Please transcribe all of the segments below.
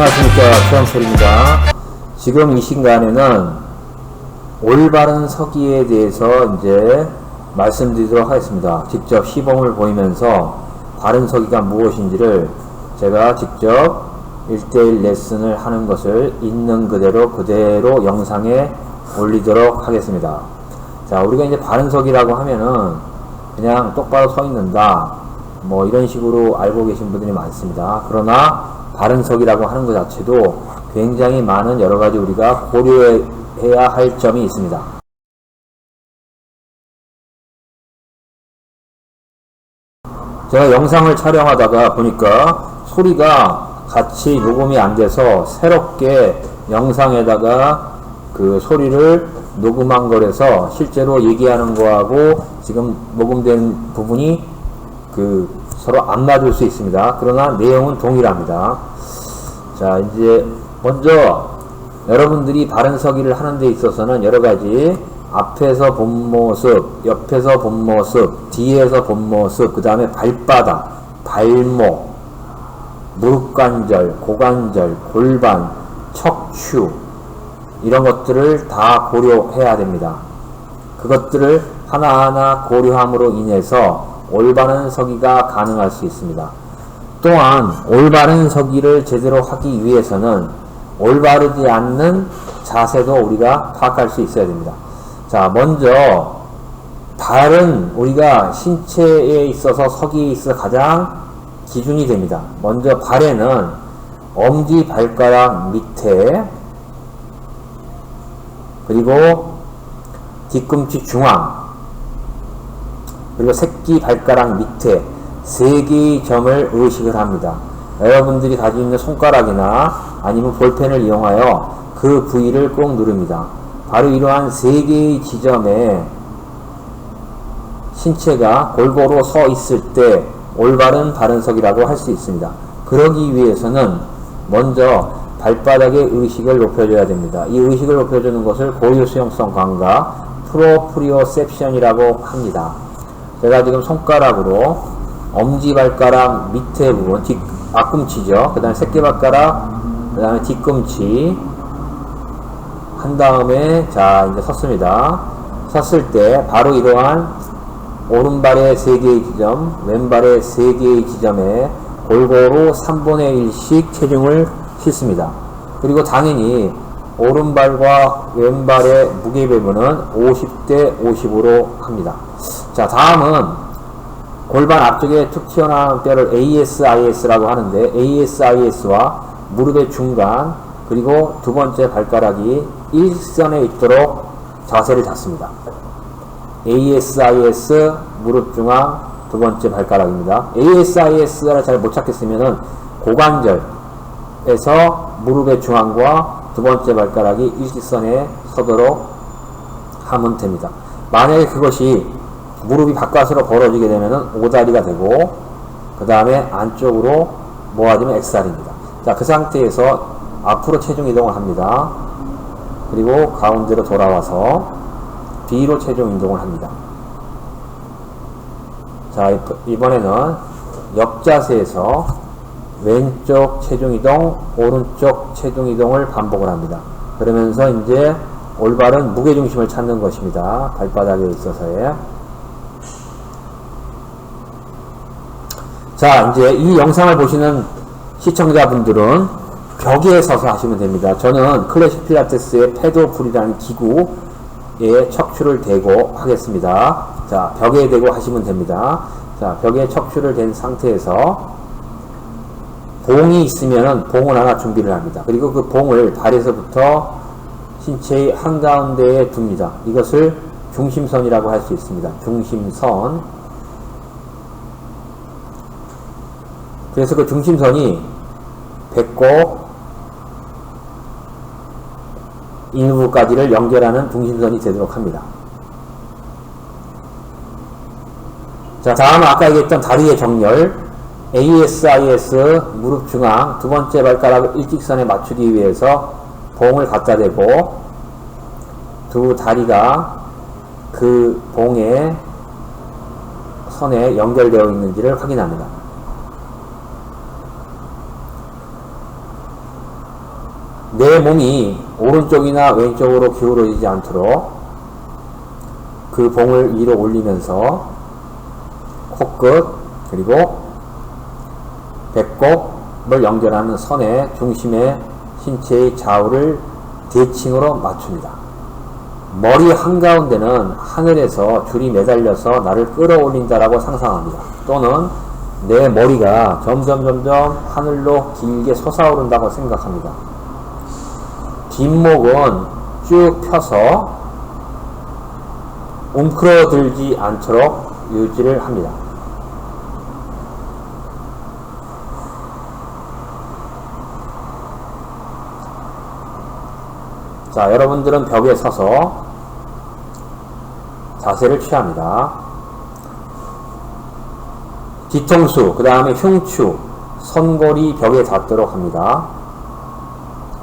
안녕하십니까, 최영철입니다. 지금 이 시간에는 올바른 서기에 대해서 이제 말씀드리도록 하겠습니다. 직접 시범을 보이면서 바른 서기가 무엇인지를 제가 직접 1대1 레슨을 하는 것을 있는 그대로 영상에 올리도록 하겠습니다. 자, 우리가 이제 바른 서기라고 하면은 그냥 똑바로 서 있는다, 뭐 이런 식으로 알고 계신 분들이 많습니다. 그러나 바른 서기라고 하는 것 자체도 굉장히 많은 여러 가지 우리가 고려해야 할 점이 있습니다. 제가 영상을 촬영하다가 보니까 소리가 같이 녹음이 안 돼서 새롭게 영상에다가 그 소리를 녹음한 거라서 실제로 얘기하는 거하고 지금 녹음된 부분이 서로 안 맞을 수 있습니다. 그러나 내용은 동일합니다. 자, 이제 먼저 여러분들이 바른 서기를 하는 데 있어서는 여러 가지 앞에서 본 모습, 옆에서 본 모습, 뒤에서 본 모습, 그 다음에 발바닥, 발목, 무릎관절, 고관절, 골반, 척추, 이런 것들을 다 고려해야 됩니다. 그것들을 하나하나 고려함으로 인해서 올바른 서기가 가능할 수 있습니다. 또한 올바른 서기를 제대로 하기 위해서는 올바르지 않는 자세도 우리가 파악할 수 있어야 됩니다. 자, 먼저 발은 우리가 신체에 있어서 서기에 있어 가장 기준이 됩니다. 먼저 발에는 엄지 발가락 밑에, 그리고 뒤꿈치 중앙, 그리고 새끼 발가락 밑에 3개의 점을 의식을 합니다. 여러분들이 가지고 있는 손가락이나 아니면 볼펜을 이용하여 그 부위를 꼭 누릅니다. 바로 이러한 3개의 지점에 신체가 골고루 서 있을 때 올바른 바른서기라고 할 수 있습니다. 그러기 위해서는 먼저 발바닥의 의식을 높여줘야 됩니다. 이 의식을 높여주는 것을 고유수용성 감각, 프로프리오셉션이라고 합니다. 제가 지금 손가락으로 엄지발가락 밑에 부분, 앞꿈치죠. 그 다음에 새끼발가락, 그 다음에 뒤꿈치 한 다음에, 자, 이제 섰습니다. 섰을 때 바로 이러한 오른발의 3개의 지점, 왼발의 3개의 지점에 골고루 3분의 1씩 체중을 싣습니다. 그리고 당연히 오른발과 왼발의 무게배분은 50대 50으로 합니다. 자, 다음은 골반 앞쪽에 툭 튀어나온 뼈를 ASIS라고 하는데, ASIS와 무릎의 중간, 그리고 두 번째 발가락이 일선에 있도록 자세를 잡습니다. ASIS 무릎 중앙 두 번째 발가락입니다. ASIS를 잘 못 찾겠으면은 고관절에서 무릎의 중앙과 두 번째 발가락이 일직선에 서도록 하면 됩니다. 만약에 그것이 무릎이 바깥으로 벌어지게 되면은 오다리가 되고, 그 다음에 안쪽으로 모아지면 X다리입니다. 자, 그 상태에서 앞으로 체중 이동을 합니다. 그리고 가운데로 돌아와서 뒤로 체중 이동을 합니다. 자, 이번에는 역자세에서 왼쪽 체중 이동, 오른쪽 체중 이동을 반복을 합니다. 그러면서 이제 올바른 무게중심을 찾는 것입니다. 발바닥에 있어서의. 자, 이제 이 영상을 보시는 시청자분들은 벽에 서서 하시면 됩니다. 저는 클래식 필라테스의 패드풀이라는 기구에 척추를 대고 하겠습니다. 자, 벽에 대고 하시면 됩니다. 자, 벽에 척추를 댄 상태에서 봉이 있으면 봉을 하나 준비를 합니다. 그리고 그 봉을 발에서부터 신체의 한가운데에 둡니다. 이것을 중심선이라고 할 수 있습니다. 중심선. 그래서 그 중심선이 배꼽 인후부까지를 연결하는 중심선이 되도록 합니다. 자, 다음 아까 얘기했던 다리의 정렬, ASIS 무릎 중앙 두 번째 발가락을 일직선에 맞추기 위해서 봉을 갖다 대고 두 다리가 그 봉의 선에 연결되어 있는지를 확인합니다. 내 몸이 오른쪽이나 왼쪽으로 기울어지지 않도록 그 봉을 위로 올리면서 코끝 그리고 배꼽을 연결하는 선의 중심에 신체의 좌우를 대칭으로 맞춥니다. 머리 한가운데는 하늘에서 줄이 매달려서 나를 끌어올린다라고 상상합니다. 또는 내 머리가 점점 하늘로 길게 솟아오른다고 생각합니다. 뒷목은 쭉 펴서 움크러들지 않도록 유지를 합니다. 자, 여러분들은 벽에 서서 자세를 취합니다. 뒤통수, 그 다음에 흉추, 선골이 벽에 닿도록 합니다.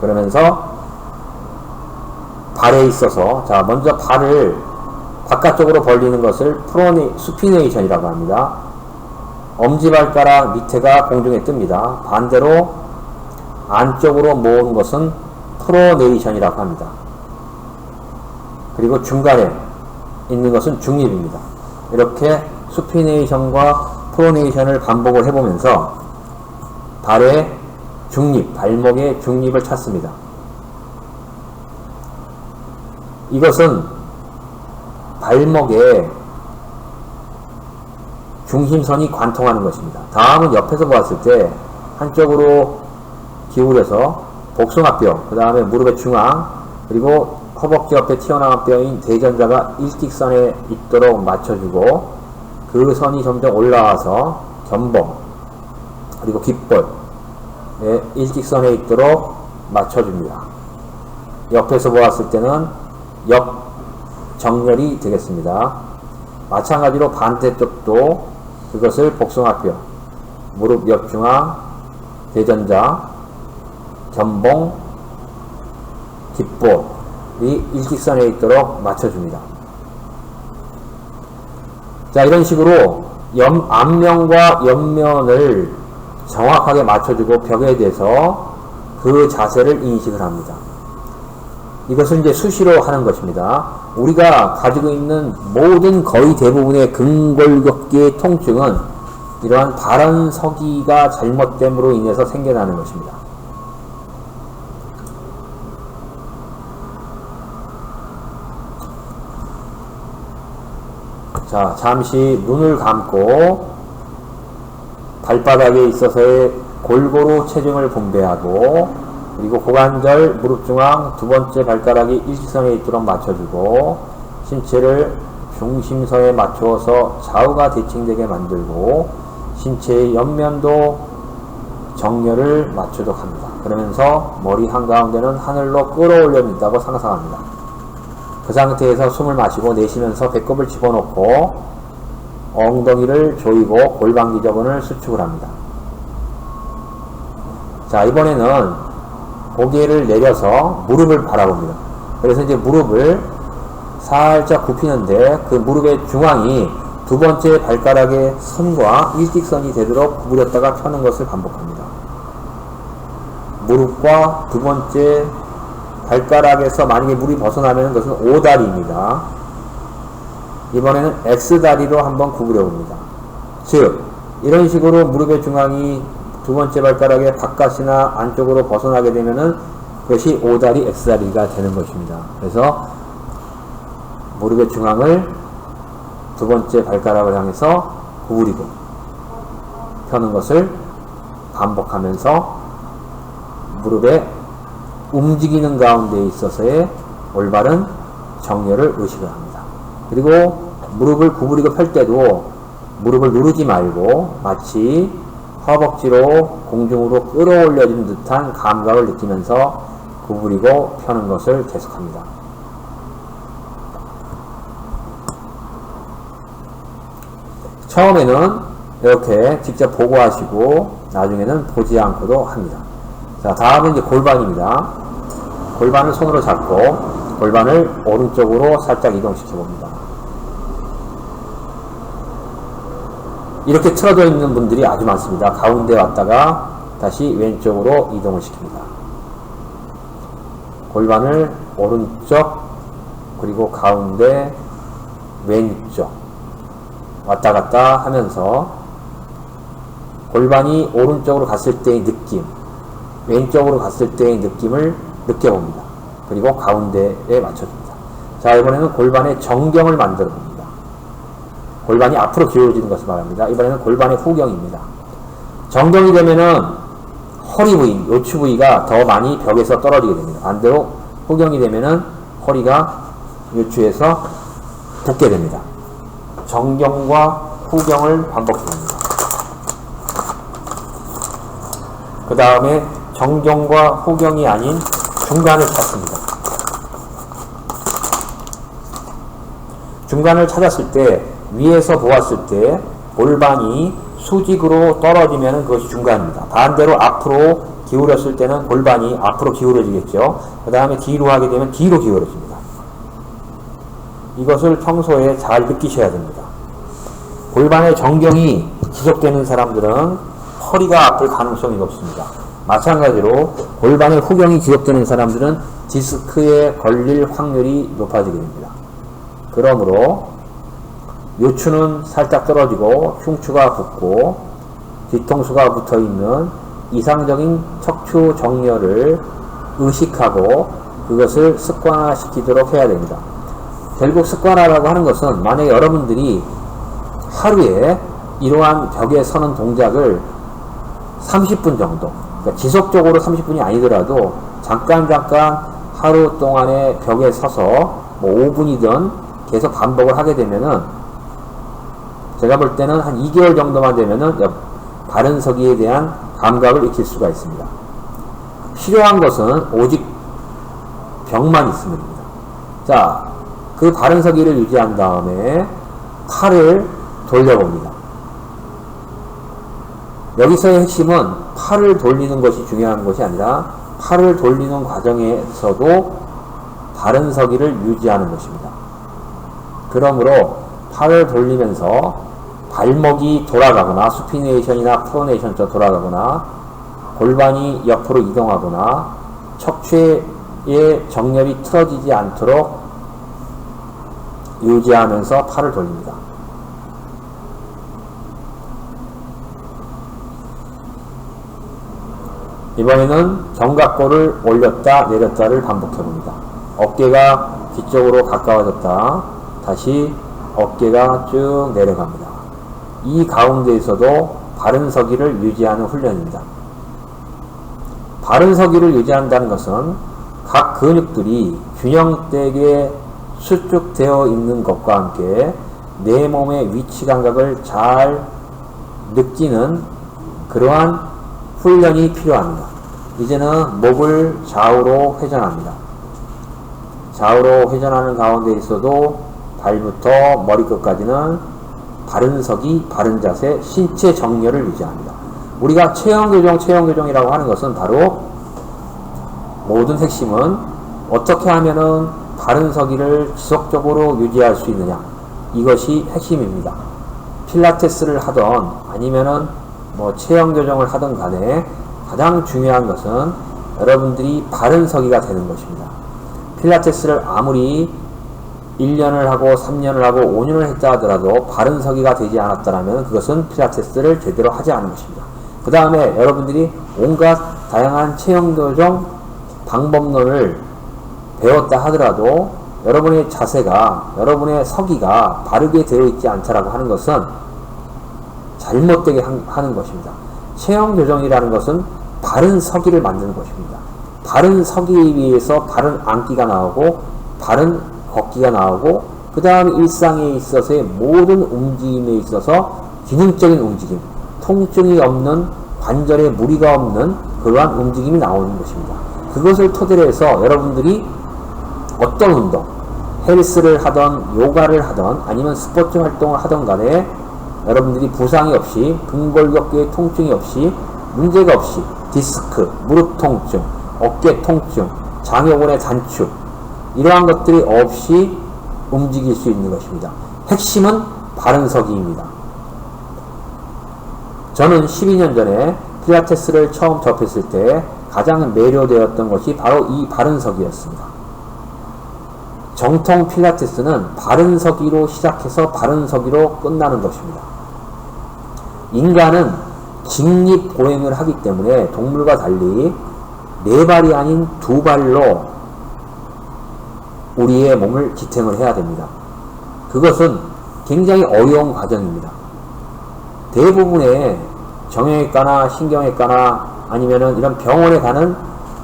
그러면서 발에 있어서, 자, 먼저 발을 바깥쪽으로 벌리는 것을 수피네이션이라고 합니다. 엄지발가락 밑에가 공중에 뜹니다. 반대로 안쪽으로 모으는 것은 프로네이션이라고 합니다. 그리고 중간에 있는 것은 중립입니다. 이렇게 수피네이션과 프로네이션을 반복을 해보면서 발의 중립, 발목의 중립을 찾습니다. 이것은 발목에 중심선이 관통하는 것입니다. 다음은 옆에서 보았을 때 한쪽으로 기울여서 복숭아뼈, 그 다음에 무릎의 중앙, 그리고 허벅지 옆에 튀어나온 뼈인 대전자가 일직선에 있도록 맞춰주고 그 선이 점점 올라와서 견봉, 그리고 귓볼에 일직선에 있도록 맞춰줍니다. 옆에서 보았을 때는 역정렬이 되겠습니다. 마찬가지로 반대쪽도 그것을 복숭아뼈, 무릎 옆중앙, 대전자, 견봉, 귓볼이 일직선에 있도록 맞춰줍니다. 자, 이런 식으로 앞면과 옆면을 정확하게 맞춰주고 벽에 대해서 그 자세를 인식을 합니다. 이것을 이제 수시로 하는 것입니다. 우리가 가지고 있는 모든 거의 대부분의 근골격계의 통증은 이러한 바른 서기가 잘못됨으로 인해서 생겨나는 것입니다. 자, 잠시 눈을 감고 발바닥에 있어서의 골고루 체중을 분배하고, 그리고 고관절, 무릎 중앙 두 번째 발가락이 일직선에 있도록 맞춰주고, 신체를 중심선에 맞추어서 좌우가 대칭되게 만들고, 신체의 옆면도 정렬을 맞추도록 합니다. 그러면서 머리 한가운데는 하늘로 끌어올려진다고 상상합니다. 그 상태에서 숨을 마시고 내쉬면서 배꼽을 집어넣고 엉덩이를 조이고 골반 기저근을 수축을 합니다. 자, 이번에는 고개를 내려서 무릎을 바라봅니다. 그래서 이제 무릎을 살짝 굽히는데 그 무릎의 중앙이 두 번째 발가락의 선과 일직선이 되도록 구부렸다가 펴는 것을 반복합니다. 무릎과 두 번째 발가락에서 만약에 물이 벗어나면 그것은 O다리입니다. 이번에는 X다리로 한번 구부려 봅니다. 즉, 이런 식으로 무릎의 중앙이 두 번째 발가락의 바깥이나 안쪽으로 벗어나게 되면은 그것이 O다리, X다리가 되는 것입니다. 그래서 무릎의 중앙을 두 번째 발가락을 향해서 구부리고 펴는 것을 반복하면서 무릎의 움직이는 가운데 있어서의 올바른 정렬을 의식을 합니다. 그리고 무릎을 구부리고 펼 때도 무릎을 누르지 말고 마치 허벅지로 공중으로 끌어올려진 듯한 감각을 느끼면서 구부리고 펴는 것을 계속합니다. 처음에는 이렇게 직접 보고 하시고 나중에는 보지 않고도 합니다. 자, 다음은 이제 골반입니다. 골반을 손으로 잡고 골반을 오른쪽으로 살짝 이동시켜 봅니다. 이렇게 틀어져 있는 분들이 아주 많습니다. 가운데 왔다가 다시 왼쪽으로 이동을 시킵니다. 골반을 오른쪽 그리고 가운데 왼쪽 왔다 갔다 하면서 골반이 오른쪽으로 갔을 때의 느낌, 왼쪽으로 갔을 때의 느낌을 느껴봅니다. 그리고 가운데에 맞춰줍니다. 자, 이번에는 골반의 정경을 만들어 봅니다. 골반이 앞으로 기울어지는 것을 말합니다. 이번에는 골반의 후경입니다. 정경이 되면은 허리 부위, 요추 부위가 더 많이 벽에서 떨어지게 됩니다. 반대로 후경이 되면은 허리가 요추에서 붙게 됩니다. 정경과 후경을 반복합니다. 그 다음에 정경과 후경이 아닌 중간을 찾습니다. 중간을 찾았을 때 위에서 보았을 때 골반이 수직으로 떨어지면 그것이 중간입니다. 반대로 앞으로 기울였을 때는 골반이 앞으로 기울어지겠죠. 그 다음에 뒤로 하게 되면 뒤로 기울어집니다. 이것을 평소에 잘 느끼셔야 됩니다. 골반의 정경이 지속되는 사람들은 허리가 아플 가능성이 높습니다. 마찬가지로 골반의 후경이 지속되는 사람들은 디스크에 걸릴 확률이 높아지게 됩니다. 그러므로 요추는 살짝 떨어지고 흉추가 붙고 뒤통수가 붙어있는 이상적인 척추 정렬을 의식하고 그것을 습관화시키도록 해야 됩니다. 결국 습관화라고 하는 것은 만약에 여러분들이 하루에 이러한 벽에 서는 동작을 30분 정도, 그러니까 지속적으로 30분이 아니더라도 잠깐 하루 동안에 벽에 서서 뭐 5분이든 계속 반복을 하게 되면은 제가 볼 때는 한 2개월 정도만 되면은 바른 서기에 대한 감각을 익힐 수가 있습니다. 필요한 것은 오직 벽만 있으면 됩니다. 자, 그 바른 서기를 유지한 다음에 팔을 돌려봅니다. 여기서의 핵심은 팔을 돌리는 것이 중요한 것이 아니라 팔을 돌리는 과정에서도 바른 서기를 유지하는 것입니다. 그러므로 팔을 돌리면서 발목이 돌아가거나 수피네이션이나 프로네이션처럼 돌아가거나 골반이 옆으로 이동하거나 척추의 정렬이 틀어지지 않도록 유지하면서 팔을 돌립니다. 이번에는 견갑골을 올렸다 내렸다를 반복해 봅니다. 어깨가 뒤쪽으로 가까워졌다. 다시 어깨가 쭉 내려갑니다. 이 가운데에서도 바른 서기를 유지하는 훈련입니다. 바른 서기를 유지한다는 것은 각 근육들이 균형되게 수축되어 있는 것과 함께 내 몸의 위치 감각을 잘 느끼는 그러한 훈련이 필요합니다. 이제는 목을 좌우로 회전합니다. 좌우로 회전하는 가운데 있어도 발부터 머리끝까지는 바른 서기, 바른 자세, 신체 정렬을 유지합니다. 우리가 체형교정이라고 하는 것은 바로 모든 핵심은 어떻게 하면은 바른 서기를 지속적으로 유지할 수 있느냐, 이것이 핵심입니다. 필라테스를 하던 아니면은 뭐 체형교정을 하던 간에 가장 중요한 것은 여러분들이 바른 서기가 되는 것입니다. 필라테스를 아무리 1년을 하고 3년을 하고 5년을 했다 하더라도 바른 서기가 되지 않았다면 그것은 필라테스를 제대로 하지 않은 것입니다. 그 다음에 여러분들이 온갖 다양한 체형교정 방법론을 배웠다 하더라도 여러분의 자세가, 여러분의 서기가 바르게 되어 있지 않다라고 하는 것은 잘못되게 하는 것입니다. 체형교정이라는 것은 바른 서기를 만드는 것입니다. 바른 서기에 의해서 바른 앉기가 나오고 바른 걷기가 나오고 그 다음 일상에 있어서의 모든 움직임에 있어서 기능적인 움직임, 통증이 없는 관절에 무리가 없는 그러한 움직임이 나오는 것입니다. 그것을 토대로 해서 여러분들이 어떤 운동, 헬스를 하던 요가를 하던 아니면 스포츠 활동을 하던 간에 여러분들이 부상이 없이 근골격계의 통증이 없이 문제가 없이 디스크, 무릎 통증, 어깨 통증, 장요근의 단축 이러한 것들이 없이 움직일 수 있는 것입니다. 핵심은 바른 서기입니다. 저는 12년 전에 필라테스를 처음 접했을 때 가장 매료되었던 것이 바로 이 바른서기였습니다. 정통 필라테스는 바른서기로 시작해서 바른서기로 끝나는 것입니다. 인간은 직립보행을 하기 때문에 동물과 달리 네 발이 아닌 두 발로 우리의 몸을 지탱을 해야 됩니다. 그것은 굉장히 어려운 과정입니다. 대부분의 정형외과나 신경외과나 아니면은 이런 병원에 가는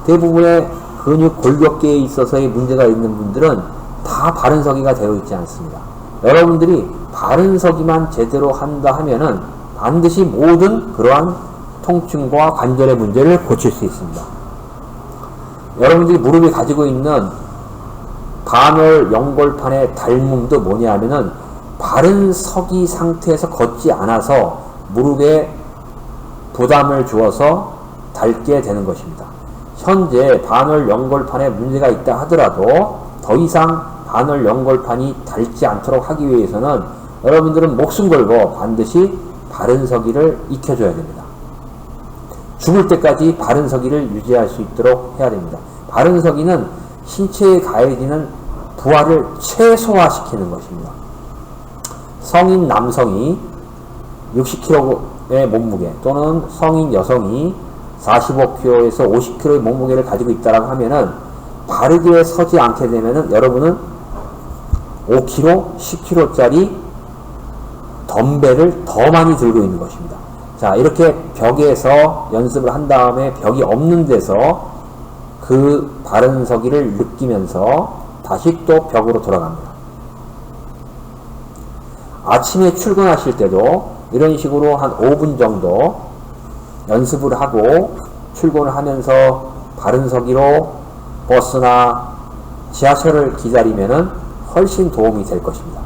대부분의 근육 골격계에 있어서의 문제가 있는 분들은 다 바른서기가 되어 있지 않습니다. 여러분들이 바른서기만 제대로 한다 하면은 반드시 모든 그러한 통증과 관절의 문제를 고칠 수 있습니다. 여러분들이 무릎이 가지고 있는 반월 연골판의 닳음도 뭐냐 하면은 바른서기 상태에서 걷지 않아서 무릎에 부담을 주어서 닳게 되는 것입니다. 현재 반월 연골판에 문제가 있다 하더라도 더 이상 반월 연골판이 닳지 않도록 하기 위해서는 여러분들은 목숨 걸고 반드시 바른서기를 익혀줘야 됩니다. 죽을 때까지 바른서기를 유지할 수 있도록 해야 됩니다. 바른서기는 신체에 가해지는 부하를 최소화시키는 것입니다. 성인 남성이 60kg의 몸무게 또는 성인 여성이 45kg에서 50kg의 몸무게를 가지고 있다라고 하면은 바르게 서지 않게 되면은 여러분은 5kg, 10kg짜리 덤벨을 더 많이 들고 있는 것입니다. 자, 이렇게 벽에서 연습을 한 다음에 벽이 없는 데서 그 바른서기를 느끼면서 다시 또 벽으로 돌아갑니다. 아침에 출근하실 때도 이런 식으로 한 5분 정도 연습을 하고 출근을 하면서 바른서기로 버스나 지하철을 기다리면은 훨씬 도움이 될 것입니다.